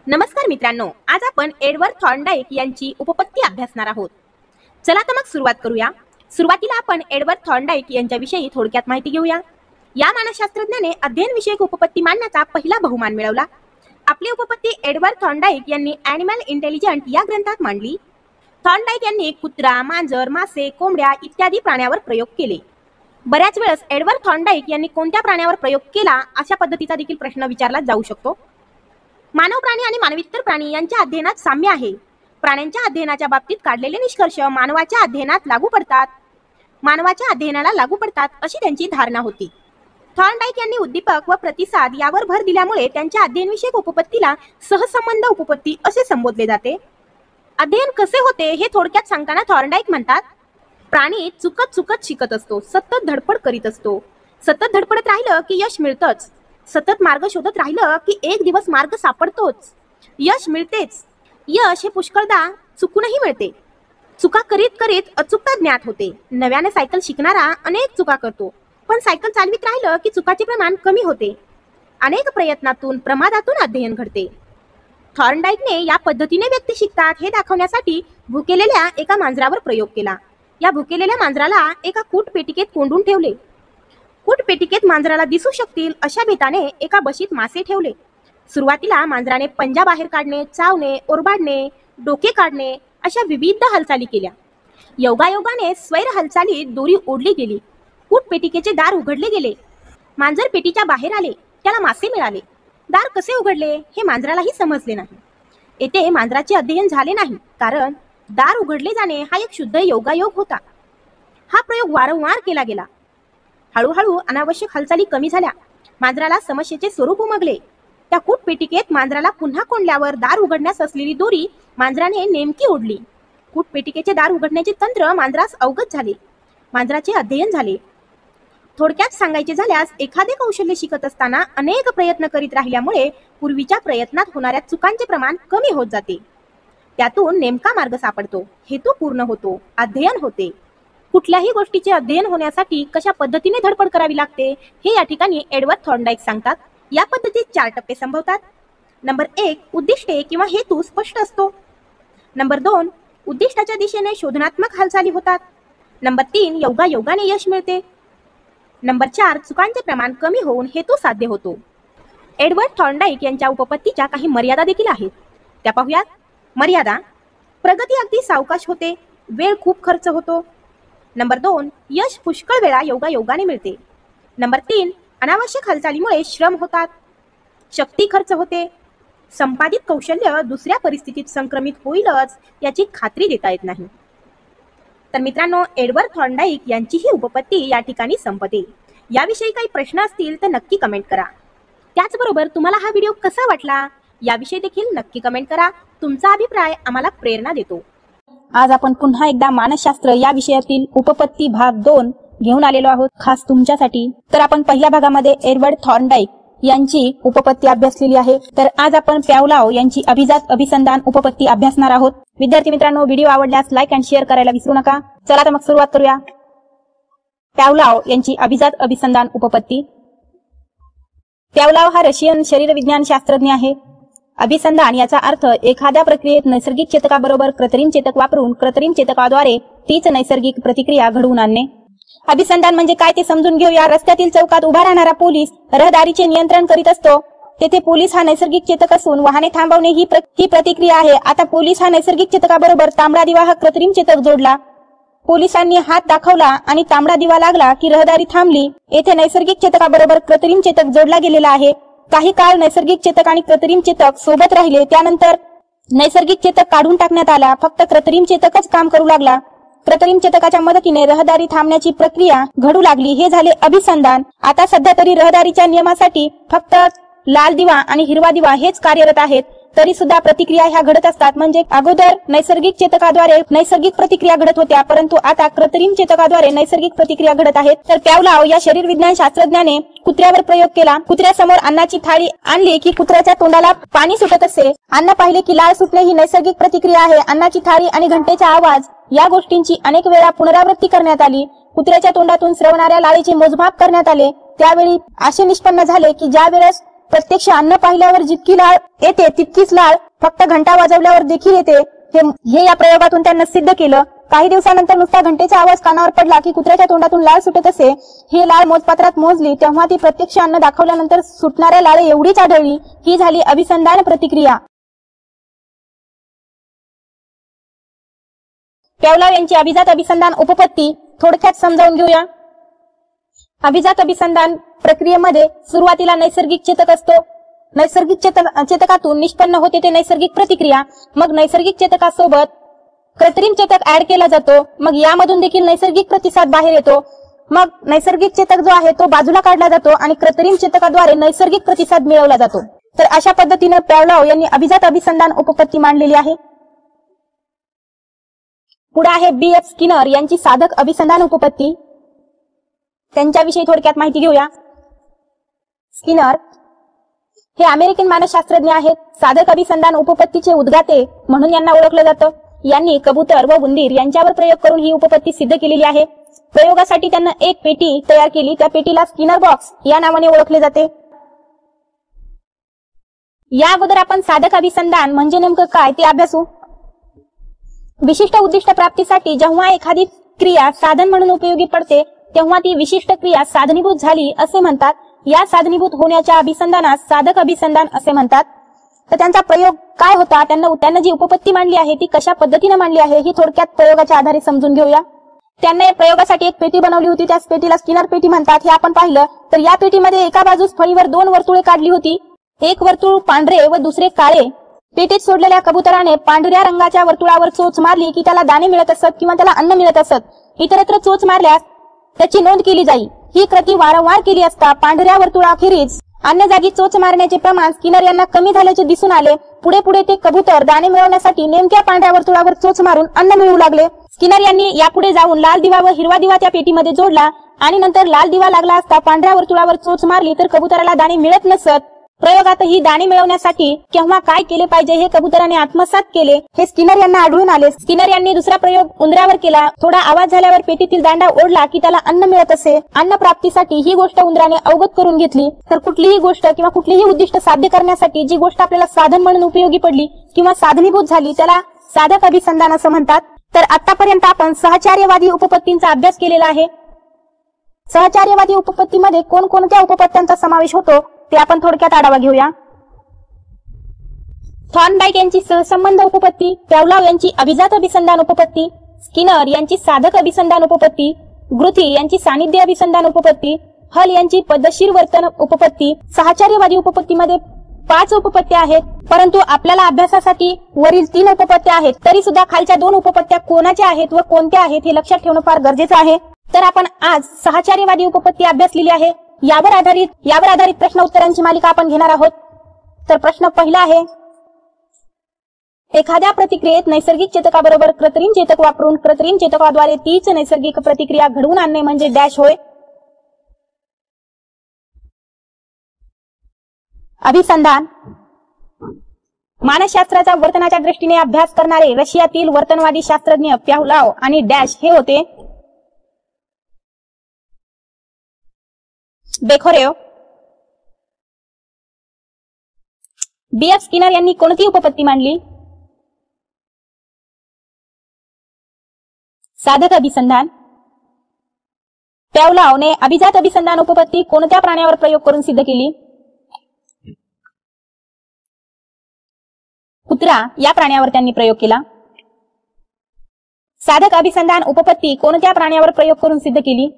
नमस्कार मित्रांनो, आज आपण एडवर्ड थॉर्नडाईक यांची उपपत्ती अभ्यासणार आहोत. चला तर मग सुरुवात करूया. सुरुवातीला आपण एडवर्ड थॉर्नडाईक यांच्याविषयी थोडक्यात माहिती घेऊया. या मानसशास्त्रज्ञाने अध्ययन विषयक उपपत्ती मांडण्याचा पहिला बहुमान मिळवला. आपली उपपत्ती एडवर्ड थॉर्नडाईक यांनी ॲनिमल इंटेलिजंट या ग्रंथात मांडली. थॉर्नडाईक यांनी कुत्रा, मांजर, मासे, कोंबड्या इत्यादी प्राण्यांवर प्रयोग केले. बऱ्याच वेळेस एडवर्ड थॉर्नडाईक यांनी कोणत्या प्राण्यावर प्रयोग केला अशा पद्धतीचा देखील प्रश्न विचारला जाऊ शकतो. मानव प्राणी आणि मानवेतर प्राणी यांच्या अध्ययनात साम्य आहे. प्राण्यांच्या अध्ययनाच्या बाबतीत काढलेले निष्कर्ष मानवाच्या अध्ययनात लागू पडतात. मानवाच्या अध्ययनाला लागू पडतात अशी त्यांची धारणा होती. थॉर्नडाईक यांनी उद्दीपक व प्रतिसाद यावर भर दिल्यामुळे त्यांच्या अध्ययनविषयक उपपत्तीला सहसंबंध उपपत्ती असे संबोधले जाते. अध्ययन कसे होते हे थोडक्यात सांगताना थॉर्नडाईक म्हणतात, प्राणी चुकत चुकत शिकत असतो, सतत धडपड करीत असतो. सतत धडपडत राहिलं की यश मिळतंच. सतत मार्ग शोधत राहिलं की एक दिवस मार्ग सापडतोच. यश मिळतेच. यश हे पुष्कळदा चुकूनही मिळते. चुका करीत करीत अचूकता ज्ञात होते. नव्याने सायकल शिकणारा अनेक चुका करतो, पण सायकल चालवित राहिलं की चुकाचे प्रमाण कमी होते. अनेक प्रयत्नातून प्रमादातून अध्ययन घडते. थॉर्नडाईकने या पद्धतीने व्यक्ती शिकतात हे दाखवण्यासाठी भुकेलेल्या एका मांजरावर प्रयोग केला. या भुकेलेल्या मांजराला एका कूटपेटिकेत कोंडून ठेवले. कूटपेटिकेत मांजराला दिसू शकतील अशा बेताने एका बशीत मासे ठेवले. सुरुवातीला मांजराने पंजा बाहेर काढणे, चावणे, ओरबाडणे, डोके काढणे अशा विविध हालचाली केल्या. योगायोगाने स्वैर हालचालीत दोरी ओढली गेली. कूटपेटिकेचे दार उघडले गेले. मांजर पेटीच्या बाहेर आले. त्याला मासे मिळाले. दार कसे उघडले हे मांजरालाही समजले नाही. येथे मांजराचे अध्ययन झाले नाही, कारण दार उघडले जाणे हा एक शुद्ध योगायोग होता. हा प्रयोग वारंवार केला गेला. हळूहळू अनावश्यक हालचाली कमी झाल्या. मांजराला समस्येचे स्वरूप उमगले. त्या कूटपेटिकेत मांजराला पुन्हा कोंडल्यावर दार उघडण्यास असलेली दोरी मांजराने नेमकी ओढली. कूटपेटिकेचे दार उघडण्याचे तंत्र मांजरास अवगत झाले. मांजराचे अध्ययन झाले. थोडक्यात सांगायचे झाल्यास एखादे कौशल्य शिकत असताना अनेक प्रयत्न करीत राहिल्यामुळे पूर्वीच्या प्रयत्नात होणाऱ्या चुकांचे प्रमाण कमी होत जाते. त्यातून नेमका मार्ग सापडतो, हेतू पूर्ण होतो, अध्ययन होते. कुठल्याही गोष्टीचे अध्ययन होण्यासाठी कशा पद्धतीने धडपड करावी लागते हे या ठिकाणी एडवर्ड थॉर्नडाईक सांगतात. या पद्धतीत 4 टप्पे संभवतात. नंबर 1, उद्दिष्टे किंवा हेतू स्पष्ट असतो. नंबर 2, उद्दिष्टाच्या दिशेने शोधनात्मक हालचाली होतात. नंबर 3, योगायोगाने यश मिळते. नंबर 4, चुकांचे प्रमाण कमी होऊन हेतू साध्य होतो. एडवर्ड थॉर्नडाईक यांच्या उपपत्तीच्या काही मर्यादा देखील आहेत, त्या पाहूयात. मर्यादा: प्रगती अगदी सावकाश होते, वेळ खूप खर्च होतो. नंबर 2, यश पुष्कळ वेळा योगायोगाने मिळते. नंबर 3, अनावश्यक हालचालीमुळे श्रम होतात, शक्ती खर्च होते. संपादित कौशल्य दुसऱ्या परिस्थितीत संक्रमित होईलच याची खात्री देता येत नाही. तर मित्रांनो, एडवर्ड थॉर्नडाईक यांची ही उपपत्ती या ठिकाणी संपते. याविषयी काही प्रश्न असतील तर नक्की कमेंट करा. त्याचबरोबर तुम्हाला हा व्हिडिओ कसा वाटला याविषयी देखील नक्की कमेंट करा. तुमचा अभिप्राय आम्हाला प्रेरणा देतो. आज आपण पुन्हा एकदा मानसशास्त्र या विषयातील उपपत्ती भाग 2 घेऊन आलेलो आहोत, खास तुमच्यासाठी. तर आपण पहिल्या भागामध्ये एडवर्ड थॉर्नडाईक यांची उपपत्ती अभ्यासलेली आहे. तर आज आपण प्यावलाव यांची अभिजात अभिसंधान उपपत्ती अभ्यासणार आहोत. विद्यार्थी मित्रांनो, व्हिडिओ आवडल्यास लाईक आणि शेअर करायला विसरू नका. चला तर मग सुरुवात करूया. प्यावलाव यांची अभिजात अभिसंधान उपपत्ती. प्यावलाव हा रशियन शरीरविज्ञान शास्त्रज्ञ आहे. अभिसंधान याचा अर्थ एखाद्या प्रक्रियेत नैसर्गिक चेतकाबरोबर कृत्रिम चेतक वापरून कृत्रिम चेतकाद्वारे तीच नैसर्गिक प्रतिक्रिया घडवून आणणे. अभिसंधान म्हणजे काय ते समजून घेऊया. रस्त्यातील चौकात उभा राहणारा पोलीस रहदारीचे नियंत्रण करीत असतो. तेथे पोलीस हा नैसर्गिक चेतक असून वाहने थांबवणे ही प्रतिक्रिया आहे. आता पोलीस हा नैसर्गिक चेतकाबरोबर तांबडा दिवा हा कृत्रिम चेतक जोडला. पोलिसांनी हात दाखवला आणि तांबडा दिवा लागला की रहदारी थांबली. येथे नैसर्गिक चेतकाबरोबर कृत्रिम चेतक जोडला गेलेला आहे. काही काळ नैसर्गिक चेतक आणि कृत्रिम चेतक सोबत राहिले. त्यानंतर नैसर्गिक चेतक काढून टाकण्यात आला. फक्त कृत्रिम चेतकच काम करू लागला. कृत्रिम चेतकाच्या मदतीने रहदारी थांबण्याची प्रक्रिया घडू लागली. हे झाले अभिसंधान. आता सध्या तरी रहदारीच्या नियमासाठी फक्त लाल दिवा आणि हिरवा दिवा हेच कार्यरत आहेत. तरी सुद्धा प्रतिक्रिया ह्या घडत असतात. म्हणजे अगोदर नैसर्गिक चेतकाद्वारे नैसर्गिक प्रतिक्रिया घडत होत्या, परंतु आता कृत्रिम चेतकाद्वारे नैसर्गिक प्रतिक्रिया घडत आहेत. तर प्यावलाव या शरीर विज्ञान शास्त्रज्ञाने कुत्र्यावर प्रयोग केला. कुत्र्यासमोर अन्नाची थाळी आणली की कुत्र्याच्या तोंडाला पाणी सुटत असे. अन्न पाहिले की लाळ सुटणे ही नैसर्गिक प्रतिक्रिया आहे. अन्नाची थाळी आणि घंटेचा आवाज या गोष्टींची अनेक वेळा पुनरावृत्ती करण्यात आली. कुत्र्याच्या तोंडातून स्रवणाऱ्या लाळेचे मोजमाप करण्यात आले. त्यावेळी असे निष्पन्न झाले की ज्या वेळेस प्रत्यक्ष अन्न पाहिल्यावर जितकी लाळ येते तितकीच लाळ फक्त घंटा वाजवल्यावर देखील येते हे या प्रयोगातून त्यांना सिद्ध केलं. काही दिवसानंतर नुसता घंटेचा आवाज कानावर पडला की कुत्र्याच्या तोंडातून लाळ सुटत असे. ही लाळ मोजपात्रात मोजली तेव्हा ती प्रत्यक्ष अन्न दाखवल्यानंतर सुटणाऱ्या लाळ एवढीच आढळली. ही झाली अभिसंधान प्रतिक्रिया. पॅव्लॉव यांची अभिजात अभिसंधान उपपत्ती थोडक्यात समजावून घेऊया. अभिजात अभिसंधान प्रक्रियेमध्ये सुरुवातीला नैसर्गिक चेतक असतो. नैसर्गिक चेतकातून निष्पन्न होते ते नैसर्गिक प्रतिक्रिया. मग नैसर्गिक चेतकासोबत कृत्रिम चेतक ऍड केला जातो. मग यामधून देखील नैसर्गिक प्रतिसाद बाहेर येतो. मग नैसर्गिक चेतक जो आहे तो बाजूला काढला जातो आणि कृत्रिम चेतकाद्वारे नैसर्गिक प्रतिसाद मिळवला जातो. तर अशा पद्धतीने पॅव्लॉव यांनी अभिजात अभिसंधान उपपत्ती मांडलेली आहे. पुढे आहे B.F. स्किनर यांची साधक अभिसंधान उपपत्ती. त्यांच्याविषयी थोडक्यात माहिती घेऊया. स्किनर हे अमेरिकन मानसशास्त्रज्ञ आहेत. साधक अभिसंधान उपपत्तीचे उद्गाते म्हणून यांना ओळखलं जातं. यांनी कबूतर व उंदीर यांच्यावर प्रयोग करून ही उपपत्ती सिद्ध केलेली आहे. प्रयोगासाठी त्यांना एक पेटी तयार केली. त्या पेटीला स्किनर बॉक्स या नावाने ओळखले जाते. या अगोदर आपण साधक अभिसंधान म्हणजे नेमकं काय ते अभ्यासू. विशिष्ट उद्दिष्ट प्राप्तीसाठी जेव्हा एखादी क्रिया साधन म्हणून उपयोगी पडते तेव्हा ती विशिष्ट क्रिया साधनीभूत झाली असे म्हणतात. या साधनीभूत होण्याच्या अभिसंधानास साधक अभिसंधान असे म्हणतात. तर त्यांचा प्रयोग काय होता, त्यांना जी उपपत्ती मांडली आहे ती कशा पद्धतीने मांडली आहे ही थोडक्यात प्रयोगाच्या आधारे समजून घेऊया. त्यांनी प्रयोगासाठी एक पेटी बनवली होती. त्या पेटीला स्किनर पेटी म्हणतात. हे आपण पाहिलं तर या पेटीमध्ये एका बाजूस फळीवर 2 वर्तुळे काढली होती. एक वर्तुळ पांढरे व दुसरे काळे. पेटीत सोडलेल्या कबुतराने पांढऱ्या रंगाच्या वर्तुळावर चोच मारली की त्याला दाणे मिळत असत किंवा त्याला अन्न मिळत असत. इतरत्र चोच मारल्यास त्याची नोंद केली जाई. ही कृती वारंवार केली असता पांढऱ्या वर्तुळाखेरीज अन्य जागी चोच मारण्याचे प्रमाण स्किनर यांना कमी झाल्याचे दिसून आले. पुढे पुढे ते कबूतर दाणे मिळवण्यासाठी नेमक्या पांढऱ्या वर्तुळावर चोच मारून अन्न मिळवू लागले. स्किनर यांनी यापुढे जाऊन लाल दिवा व हिरवा दिवा त्या पेटीमध्ये जोडला आणि नंतर लाल दिवा लागला असता पांढऱ्या वर्तुळावर चोच मारली तर कबुतराला दाणे मिळत नसत. प्रयोगातही दाणे मिळवण्यासाठी केव्हा काय केले पाहिजे हे कबुतराने आत्मसात केले हे स्किनर यांना आढळून आले. स्किनर यांनी दुसरा प्रयोग उंदरावर केला. थोडा आवाज झाल्यावर पेटीतील दांडा ओढला की त्याला अन्न मिळत असे. अन्न प्राप्तीसाठी ही गोष्ट उंदराने अवगत करून घेतली. तर कुठलीही गोष्ट किंवा कुठलीही उद्दिष्ट साध्य करण्यासाठी जी गोष्ट आपल्याला साधन म्हणून उपयोगी पडली किंवा साधनीभूत झाली त्याला साधक अभिसंधान असं म्हणतात. तर आतापर्यंत आपण सहचार्यवादी उपपत्तींचा अभ्यास केलेला आहे. सहचार्यवादी उपपत्तीमध्ये कोणकोणत्या उपपत्त्यांचा समावेश होतो ते आपण थोडक्यात आढावा घेऊया. थॉर्नडाईक यांची सहसंबंध उपपत्ती, पॅव्लॉव यांची अभिजात अभिसंधान उपपत्ती, स्किनर यांची साधक अभिसंधान उपपत्ती, ग्रुथी यांची सानिध्य अभिसंधान उपपत्ती, हल यांची पद्धतशीर वर्तन उपपत्ती. सहचार्यवादी उपपत्तीमध्ये 5 उपपत्त्या आहेत. परंतु आपल्याला अभ्यासासाठी वरील 3 उपपत्त्या आहेत. तरी सुद्धा खालच्या 2 उपपत्त्या कोणाच्या आहेत व कोणत्या आहेत हे लक्षात ठेवणं फार गरजेचं आहे. तर आपण आज सहचार्यवादी उपपत्ती अभ्यासलेली आहे. यावर आधारित प्रश्न उत्तरांची मालिका आपण घेणार आहोत. तर प्रश्न पहिला आहे, एखाद्या प्रतिक्रियेत नैसर्गिक चेतकाबरोबर कृत्रिम चेतक वापरून कृत्रिम चेतकाद्वारे तीच नैसर्गिक प्रतिक्रिया घडवून आणणे म्हणजे डॅश होय. अभिसंधान मानसशास्त्राचा वर्तनाच्या दृष्टीने अभ्यास करणारे रशियातील वर्तनवादी शास्त्रज्ञ पॅव्लॉव आणि डॅश हे होते. बेखोरेव. B.F. स्किनर यांनी कोणती उपपत्ती मांडली? साधक अभिसंधान. पॅव्लॉवने अभिजात अभिसंधान उपपत्ती कोणत्या प्राण्यावर प्रयोग करून सिद्ध केली? कुत्रा या प्राण्यावर त्यांनी प्रयोग केला. साधक अभिसंधान उपपत्ती कोणत्या प्राण्यावर प्रयोग करून सिद्ध केली?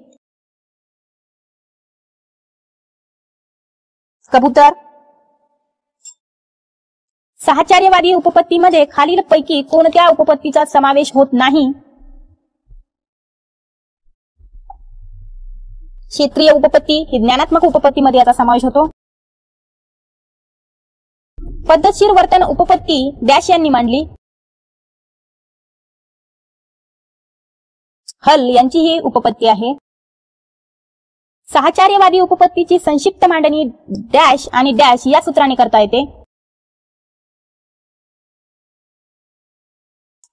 कबूतर. सहचार्यवादी उपपत्तीमध्ये खालील पैकी कोणत्या उपपत्तीचा समावेश होत नाही? क्षेत्रीय उपपत्ती ही ज्ञानात्मक उपपत्तीमध्ये याचा समावेश होतो. पद्धतशीर वर्तन उपपत्ती डॅश यांनी मांडली. हल यांची ही उपपत्ती आहे. सहचार्यवादी उपपत्तीची संक्षिप्त मांडणी डॅश आणि डॅश या सूत्राने करता येते.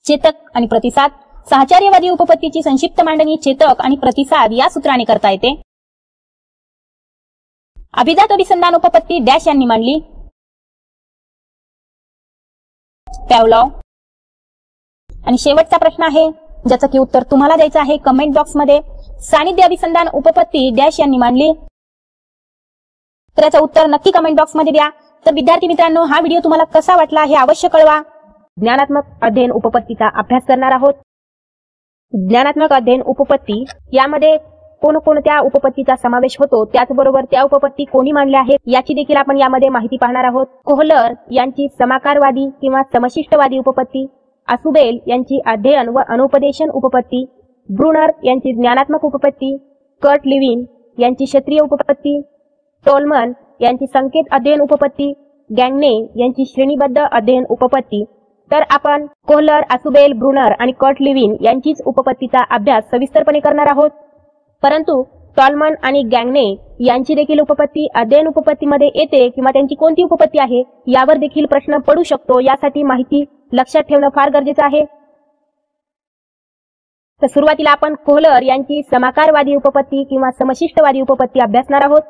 चेतक आणि प्रतिसाद. सहचार्यवादी उपपत्तीची संक्षिप्त मांडणी चेतक आणि प्रतिसाद या सूत्राने करता येते. अभिजात अभिसंधान उपपत्ती डॅश यांनी मांडली. पॅवलॉव. आणि शेवटचा प्रश्न आहे ज्याचं की उत्तर तुम्हाला द्यायचं आहे कमेंट बॉक्समध्ये. सानिध्य अभिसंधान उपपत्ती डॅश यांनी मांडली. तर याचं उत्तर नक्की कमेंट बॉक्समध्ये द्या. तर विद्यार्थी मित्रांनो, हा व्हिडिओ तुम्हाला कसा वाटला हे अवश्य कळवा. ज्ञानात्मक अध्ययन उपपत्तीचा अभ्यास करणार आहोत. ज्ञानात्मक अध्ययन उपपत्ती यामध्ये कोणकोणत्या उपपत्तीचा समावेश होतो, त्याचबरोबर त्या उपपत्ती कोणी मांडल्या आहेत याची देखील आपण यामध्ये माहिती पाहणार आहोत. कोहलर यांची समाकारवादी किंवा समशिष्टवादी उपपत्ती, असुबेल यांची अध्ययन व अनुपदेशन उपपत्ती, ब्रुनर यांची ज्ञानात्मक उपपत्ती, कर्ट लिविन यांची क्षेत्रीय उपपत्ती, टोलमन यांची संकेत अध्ययन उपपत्ती, गँगने यांची श्रेणीबद्ध अध्ययन उपपत्ती. तर आपण कोहलर, असुबेल, ब्रुनर आणि कर्ट लिविन यांचीच उपपत्तीचा अभ्यास सविस्तरपणे करणार आहोत. परंतु टॉलमन आणि गँगने यांची देखील उपपत्ती अध्ययन उपपत्तीमध्ये येते किंवा त्यांची कोणती उपपत्ती आहे यावर देखील प्रश्न पडू शकतो. यासाठी माहिती लक्षात ठेवणं फार गरजेचं आहे. तर सुरुवातीला आपण कोहलर यांची समाकारवादी उपपत्ती किंवा समशिष्टवादी उपपत्ती अभ्यासणार आहोत.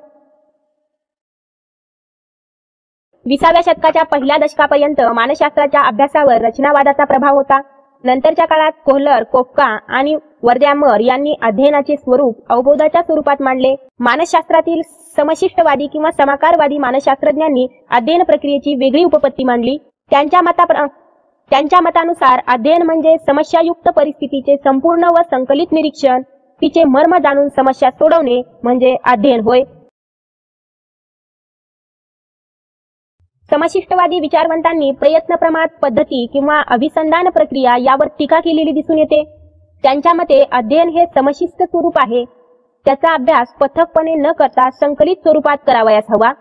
20व्या शतकाच्या पहिल्या दशकापर्यंत मानसशास्त्राच्या अभ्यासावर रचनावादाचा प्रभाव होता. नंतरच्या काळात कोहलर, कोफ्का आणि वर्द्यामर यांनी अध्ययनाचे स्वरूप अवबोधाच्या स्वरूपात मांडले. मानसशास्त्रातील समशिष्टवादी किंवा समाकारवादी मानसशास्त्रज्ञांनी अध्ययन प्रक्रियेची वेगळी उपपत्ती मांडली. त्यांच्या मतानुसार अध्ययन म्हणजे समस्यायुक्त परिस्थितीचे संपूर्ण व संकलित निरीक्षण, तिचे मर्म जाणून समस्या सोडवणे म्हणजे अध्ययन होय. समशिष्टवादी विचारवंतांनी प्रयत्नप्रमाद पद्धती किंवा अभिसंधान प्रक्रिया यावर टीका केलेली दिसून येते. त्यांच्या मते अध्ययन हे समशिष्ट स्वरूप आहे. त्याचा अभ्यास पथकपणे न करता संकलित स्वरूपात करावयास हवा.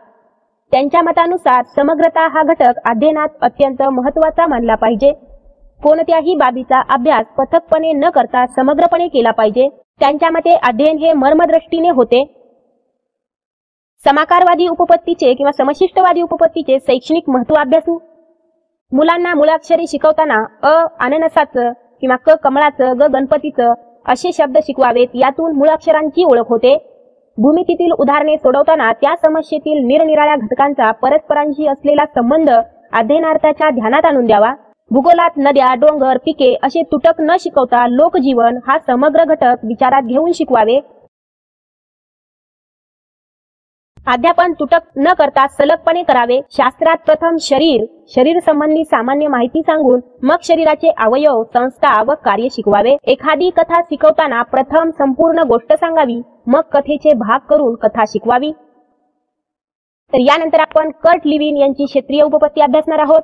त्यांच्या मतानुसार समग्रता हा घटक अध्ययनात अत्यंत महत्त्वाचा मानला पाहिजे. कोणत्याही बाबीचा अभ्यास पथकपणे न करता समग्रपणे केला पाहिजे. त्यांच्या मते अध्ययन हे मर्मदृष्टीने होते. समाकारवादी उपपत्तीचे किंवा समशिष्टवादी उपपत्तीचे शैक्षणिक महत्त्व अभ्यासू. मुलांना मुळाक्षरे शिकवताना अननसाचं किंवा क कमळाचं, ग गणपतीचं असे शब्द शिकवावेत. यातून मुळाक्षरांची ओळख होते. भूमितीतील उदाहरणे सोडवताना त्या समस्येतील निरनिराळ्या घटकांचा परस्परांशी असलेला संबंध अध्ययनार्थाच्या ध्यानात आणून द्यावा. भूगोलात नद्या, डोंगर, पिके असे तुटक न शिकवता लोकजीवन हा समग्र घटक विचारात घेऊन शिकवावे. अध्यापन तुटक न करता सलगपणे करावे. शास्त्रात प्रथम शरीर संबंधी सामान्य माहिती सांगून मग शरीराचे अवयव, संस्था व कार्य शिकवावे. एखादी कथा शिकवताना प्रथम संपूर्ण गोष्ट सांगावी, मग कथेचे भाग करून कथा शिकवावी. तर यानंतर आपण कर्ट लिविन यांची क्षेत्रीय उपपत्ती अभ्यासणार आहोत.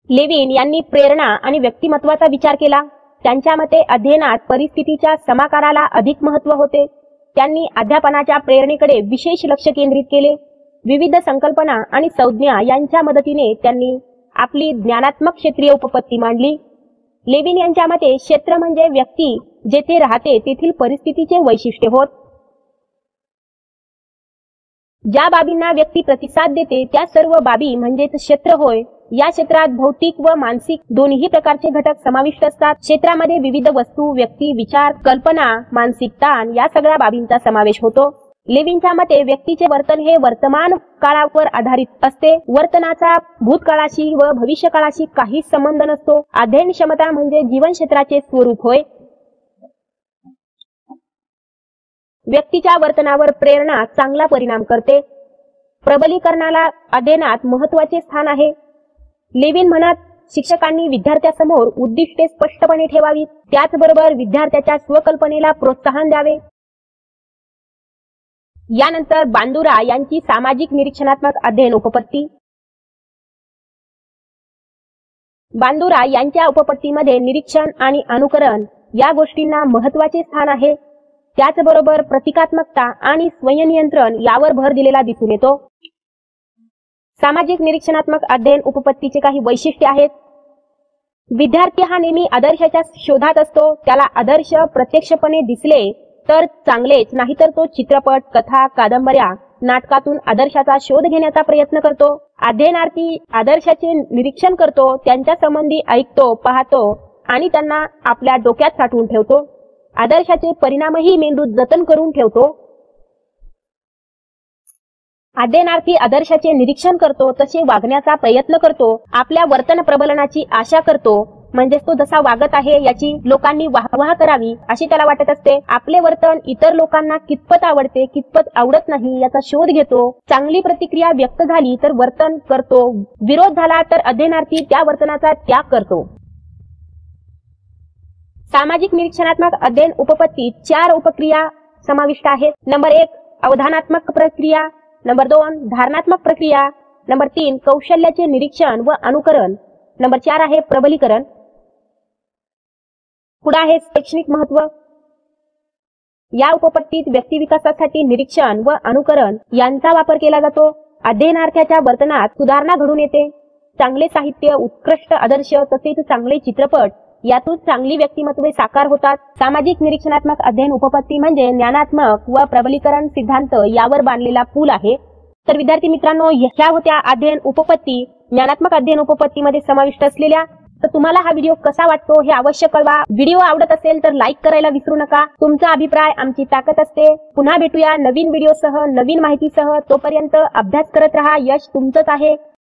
लेविन यांनी प्रेरणा आणि व्यक्तिमत्वाचा विचार केला. त्यांच्या मते अध्ययनात परिस्थितीच्या समाकाराला अधिक महत्त्व होते. त्यांनी अध्यापनाच्या प्रेरणेकडे विशेष लक्ष केंद्रित केले. विविध संकल्पना आणि संज्ञा यांच्या मदतीने त्यांनी आपली ज्ञानात्मक क्षेत्रीय उपपत्ती मांडली. लेविन यांच्या मते क्षेत्र म्हणजे व्यक्ती जेथे राहते तेथील परिस्थितीचे वैशिष्ट्य होत. ज्या बाबींना व्यक्ती प्रतिसाद देते त्या सर्व बाबी म्हणजेच क्षेत्र होय. या क्षेत्रात भौतिक व मानसिक दोन्ही प्रकारचे घटक समाविष्ट असतात. क्षेत्रामध्ये विविध वस्तू, व्यक्ती, विचार, कल्पना, मानसिक ताण या सगळ्या बाबींचा समावेश होतो. लेविनच्या मते व्यक्तीचे वर्तन हे वर्तमान काळावर आधारित असते. वर्तनाचा भूतकाळाशी व भविष्यकाळाशी काहीच संबंध नसतो. अध्ययन क्षमता म्हणजे जीवन क्षेत्राचे स्वरूप होय. व्यक्तीच्या वर्तनावर प्रेरणा चांगला परिणाम करते. प्रबलीकरणाला अध्ययनात महत्त्वाचे स्थान आहे. लेविन म्हणत शिक्षकांनी विद्यार्थ्यासमोर उद्दिष्टे स्पष्टपणे ठेवावीत. त्याचबरोबर विद्यार्थ्याच्या स्वकल्पनेला प्रोत्साहन द्यावे. यानंतर बांदुरा यांची सामाजिक निरीक्षणात्मक अध्ययन उपपत्ती. बांदुरा यांच्या उपपत्तीमध्ये निरीक्षण आणि अनुकरण या गोष्टींना महत्त्वाचे स्थान आहे. त्याचबरोबर प्रतिकात्मकता आणि स्वयंनियंत्रण यावर भर दिलेला दिसून येतो. सामाजिक निरीक्षणात्मक अध्ययन उपपत्तीचे काही वैशिष्ट्ये आहेत. विद्यार्थी हा नेहमी आदर्शाच्या शोधात असतो. त्याला आदर्श प्रत्यक्षपणे दिसले तर चांगलेच, नाहीतर तो चित्रपट, कथा, कादंबऱ्या, नाटकातून आदर्शाचा शोध घेण्याचा प्रयत्न करतो. अध्ययनार्थी आदर्शाचे निरीक्षण करतो, त्यांच्या संबंधी ऐकतो, पाहतो आणि त्यांना आपल्या डोक्यात साठवून ठेवतो. आदर्शाचे परिणामही मेंदूत जतन करून ठेवतो. अध्ययनार्थी आदर्शाचे निरीक्षण करतो तसे वागण्याचा प्रयत्न करतो, आपल्या वर्तन प्रबलनाची आशा करतो, म्हणजेच तो जसा वागत आहे याची लोकांनी वाहवाह करावी अशी त्याला वाटत असते. आपले वर्तन इतर लोकांना कितपत आवडते कितपत आवडत नाही याचा शोध घेतो. चांगली प्रतिक्रिया व्यक्त झाली तर वर्तन करतो, विरोध झाला तर अध्ययनार्थी त्या वर्तनाचा त्याग करतो. सामाजिक निरीक्षणात्मक अध्ययन उपपत्तीत 4 उपक्रिया समाविष्ट आहेत. नंबर 1 अवधानात्मक प्रक्रिया, नंबर 2 धारणात्मक प्रक्रिया, नंबर 3 कौशल्याचे निरीक्षण व अनुकरण, नंबर 4 आहे प्रबलीकरण. पुढे आहे शैक्षणिक महत्व. या उपपत्तीत व्यक्तिविकासासाठी निरीक्षण व अनुकरण यांचा वापर केला जातो. अध्ययनार्थ्याच्या वर्तनात सुधारणा घडून येते. चांगले साहित्य, उत्कृष्ट आदर्श तसेच चांगले चित्रपट यातून चांगली व्यक्तिमत्वे साकार होतात. सामाजिक निरीक्षणात्मक अध्ययन उपपत्ती म्हणजे ज्ञानात्मक व प्रबलीकरण सिद्धांत यावर बांधलेला पूल आहे. तर विद्यार्थी मित्रांनो, ह्या होत्या अध्ययन उपपत्ती, ज्ञानात्मक अध्ययन उपपत्तीमध्ये समाविष्ट असलेल्या. तर तुम्हाला हा व्हिडिओ कसा वाटतो हे अवश्य कळवा. व्हिडिओ आवडत असेल तर लाईक करायला विसरू नका. तुमचा अभिप्राय आमची ताकद असते. पुन्हा भेटूया नवीन व्हिडिओसह, नवीन माहितीसह. तोपर्यंत अभ्यास करत रहा. यश तुमचंच आहे.